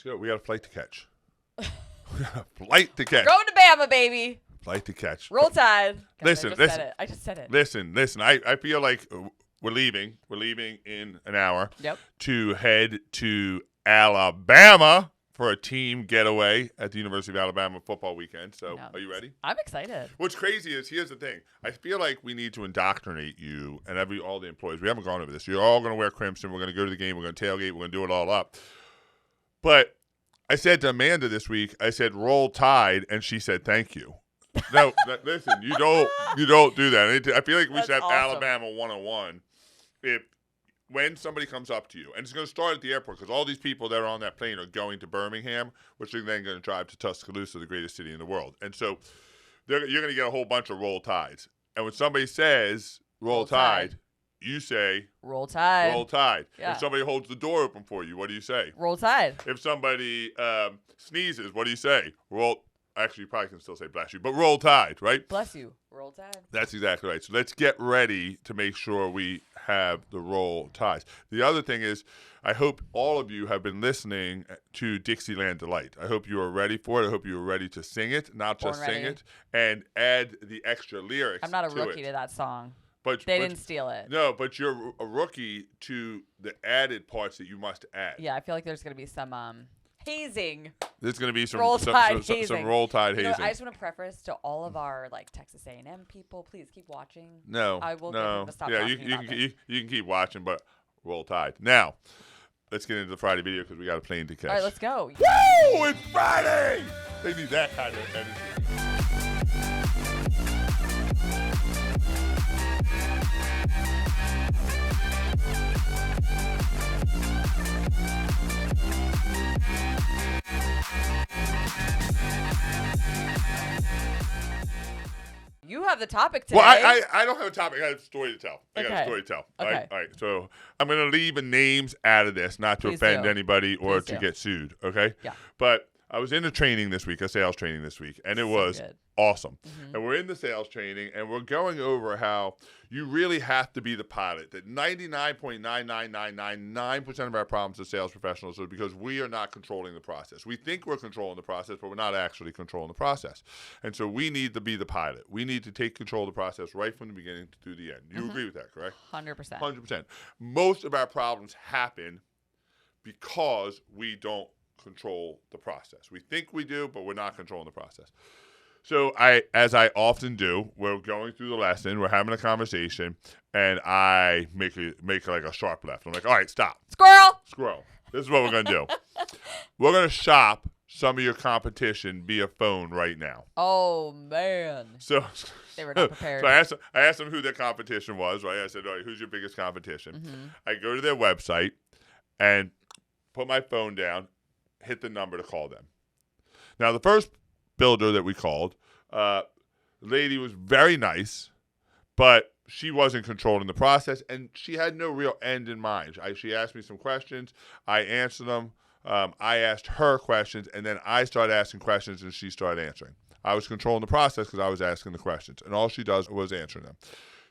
Let's go. We got a flight to catch. Flight to catch. Going to Bama, baby. Flight to catch. Roll Tide. God, Listen. I just said it. Listen. I feel like we're leaving. We're leaving in an hour. Yep. To head to Alabama for a team getaway at the University of Alabama football weekend. So, Are you ready? I'm excited. What's crazy is, here's the thing. I feel like we need to indoctrinate you and all the employees. We haven't gone over this. You're all going to wear crimson. We're going to go to the game. We're going to tailgate. We're going to do it all up. But I said to Amanda this week, I said, roll Tide, and she said, thank you. No, listen, you don't do that. I feel like we should have awesome. Alabama 101 when somebody comes up to you. And it's going to start at the airport, because all these people that are on that plane are going to Birmingham, which are then going to drive to Tuscaloosa, the greatest city in the world. And so you're going to get a whole bunch of roll tides. And when somebody says roll tide, you say roll Tide. Roll Tide. Yeah. If somebody holds the door open for you, what do you say? Roll Tide. If somebody sneezes, what do you say? Actually, you probably can still say bless you, but roll Tide, right? Bless you. Roll Tide. That's exactly right. So let's get ready to make sure we have the roll tides. The other thing is, I hope all of you have been listening to Dixieland Delight. I hope you are ready for it. I hope you are ready to sing it, not just sing it, and add the extra lyrics. I'm not a rookie to that song. But they didn't steal it. No, but you're a rookie to the added parts that you must add. Yeah, I feel like there's going to be some hazing. There's going to be some roll tide hazing. Some roll tide hazing. I just want to preface to all of our Texas A&M people, please keep watching. No, I will get them to stop talking about this. You can keep watching, but roll tide. Now, let's get into the Friday video, because we got a plane to catch. All right, let's go. Woo! It's Friday! They need that kind of energy. You have the topic today. Well, I don't have a topic. I have a story to tell. I got a story to tell. Okay. All right. So I'm going to leave the names out of this, not to offend anybody or to get sued. Okay. Yeah. But I was in a training this week, a sales training this week, and it was awesome. Mm-hmm. And we're in the sales training, and we're going over how you really have to be the pilot. That 99.99999% of our problems as sales professionals are because we are not controlling the process. We think we're controlling the process, but we're not actually controlling the process. And so we need to be the pilot. We need to take control of the process right from the beginning to the end. You agree with that, correct? 100%. 100%. Most of our problems happen because we don't control the process. We think we do, but we're not controlling the process. So as I often do, we're going through the lesson, we're having a conversation, and I make like a sharp left. I'm like, all right, stop. Squirrel. This is what we're going to do. We're going to shop some of your competition via phone right now. Oh, man. So they were not prepared. So I asked them who their competition was, right? I said, all right, who's your biggest competition? Mm-hmm. I go to their website and put my phone down, hit the number to call them. Now, the first builder that we called, the lady was very nice, but she wasn't controlling the process, and she had no real end in mind. She asked me some questions. I answered them. I asked her questions, and then I started asking questions, and she started answering. I was controlling the process because I was asking the questions, and all she does was answering them.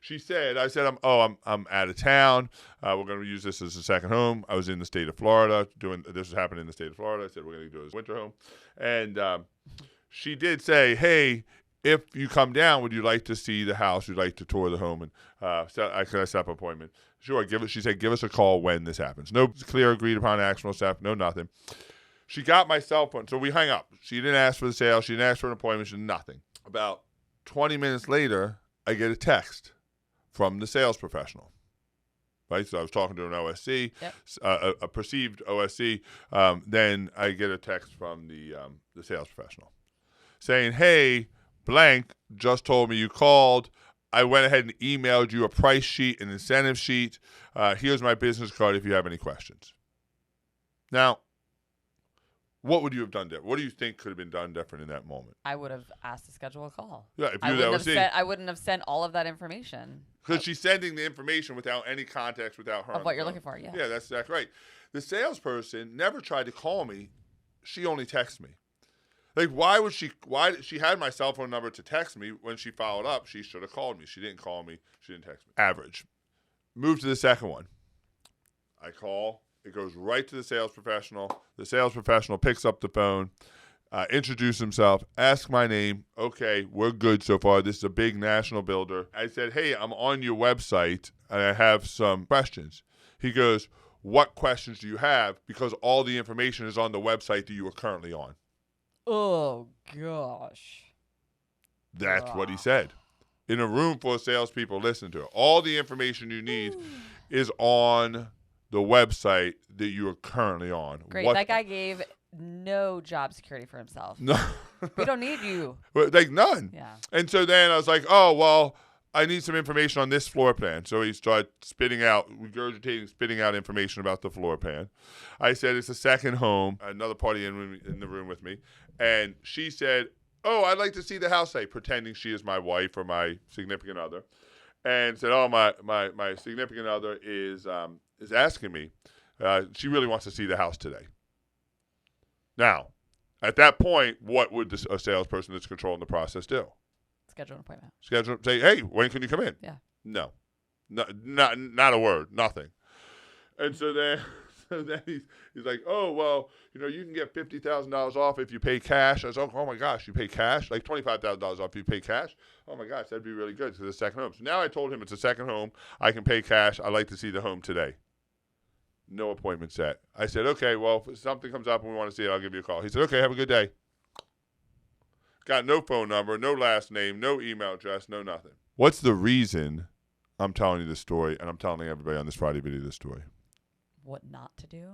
I said, I'm out of town. We're going to use this as a second home. I was in the state of Florida this was happening in the state of Florida. I said, we're going to do it as winter home. And she did say, hey, if you come down, would you like to see the house? Would you like to tour the home? And could I set up an appointment? Sure. She said, give us a call when this happens. No clear agreed upon actionable step. No nothing. She got my cell phone. So we hung up. She didn't ask for the sale. She didn't ask for an appointment. She did nothing. About 20 minutes later, I get a text from the sales professional. Right? So I was talking to an OSC, a perceived OSC. Then I get a text from the sales professional saying, hey, blank just told me you called. I went ahead and emailed you a price sheet, an incentive sheet. Here's my business card if you have any questions. Now, what would you have done different? What do you think could have been done different in that moment? I would have asked to schedule a call. Yeah, if you were the I wouldn't have sent all of that information. Because she's sending the information without any context, without her. Of what you're looking for, yeah. Yeah, that's exactly right. The salesperson never tried to call me. She only texted me. Like, why she had my cell phone number to text me. When she followed up, she should have called me. She didn't call me. She didn't text me. Average. Move to the second one. I call. It goes right to the sales professional. The sales professional picks up the phone, introduce himself, ask my name. Okay, we're good so far. This is a big national builder. I said, hey, I'm on your website and I have some questions. He goes, what questions do you have? Because all the information is on the website that you are currently on. Oh, gosh. That's what he said. In a room full of salespeople, listen to it. All the information you need is on the website that you are currently on. Great. That guy gave no job security for himself. No. We don't need you. Like none. Yeah. And so then I was like, oh, well, I need some information on this floor plan. So he started spitting out information about the floor plan. I said, it's a second home. Another party in the room with me. And she said, oh, I'd like to see the house site, pretending she is my wife or my significant other. And said, oh, my significant other is asking me. She really wants to see the house today. Now, at that point, what would a salesperson that's controlling the process do? Schedule an appointment. Say, hey, when can you come in? Yeah. No. Not a word. Nothing. And so then he's like, oh, well, you can get $50,000 off if you pay cash. I was like, oh my gosh, you pay cash? Like $25,000 off if you pay cash? Oh my gosh, that'd be really good because it's a second home. So now I told him it's a second home. I can pay cash. I'd like to see the home today. No appointment set. I said, okay, well, if something comes up and we want to see it, I'll give you a call. He said, okay, have a good day. Got no phone number, no last name, no email address, no nothing. What's the reason I'm telling you this story and I'm telling everybody on this Friday video this story? What not to do,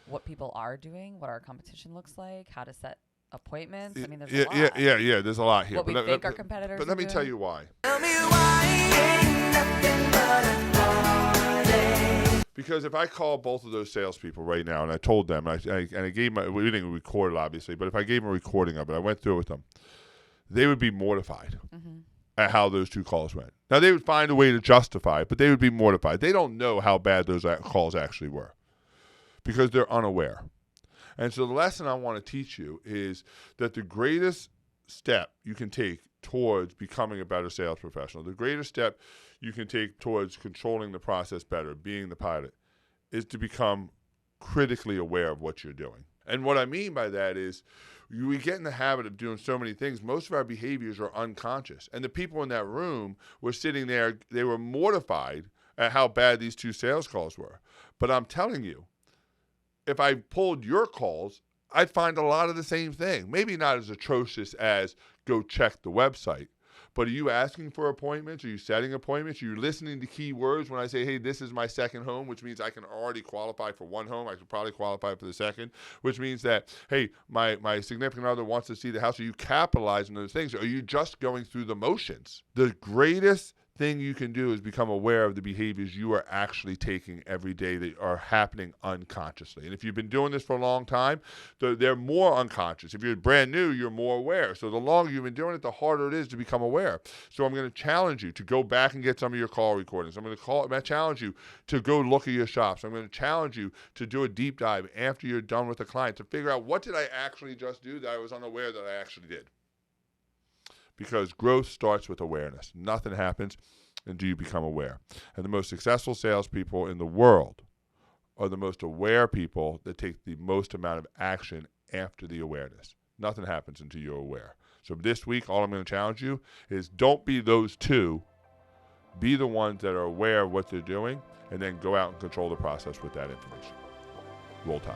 what people are doing, what our competition looks like, how to set appointments. I mean, there's a lot. Yeah. There's a lot here. What we think our competitors But let me tell you why. Tell me why ain't nothing but a party. Because if I call both of those salespeople right now and I told them, and I gave them, we didn't record it obviously, but if I gave them a recording of it, I went through it with them, they would be mortified at how those two calls went. Now, they would find a way to justify it, but they would be mortified. They don't know how bad those calls actually were because they're unaware. And so the lesson I want to teach you is that the greatest step you can take towards becoming a better sales professional, the greatest step you can take towards controlling the process better, being the pilot, is to become critically aware of what you're doing. And what I mean by that is we get in the habit of doing so many things. Most of our behaviors are unconscious. And the people in that room were sitting there, they were mortified at how bad these two sales calls were. But I'm telling you, if I pulled your calls, I'd find a lot of the same thing. Maybe not as atrocious as go check the website. But are you asking for appointments? Are you setting appointments? Are you listening to key words when I say, hey, this is my second home, which means I can already qualify for one home. I could probably qualify for the second, which means that, hey, my significant other wants to see the house. Are you capitalizing on those things? Or are you just going through the motions? The greatest thing you can do is become aware of the behaviors you are actually taking every day that are happening unconsciously. And if you've been doing this for a long time, they're more unconscious. If you're brand new, you're more aware. So the longer you've been doing it, the harder it is to become aware. So I'm going to challenge you to go back and get some of your call recordings. I'm going to challenge you to go look at your shops. I'm going to challenge you to do a deep dive after you're done with the client to figure out what did I actually just do that I was unaware that I actually did. Because growth starts with awareness. Nothing happens until you become aware. And the most successful salespeople in the world are the most aware people that take the most amount of action after the awareness. Nothing happens until you're aware. So this week, all I'm going to challenge you is don't be those two. Be the ones that are aware of what they're doing, and then go out and control the process with that information. Roll Tide.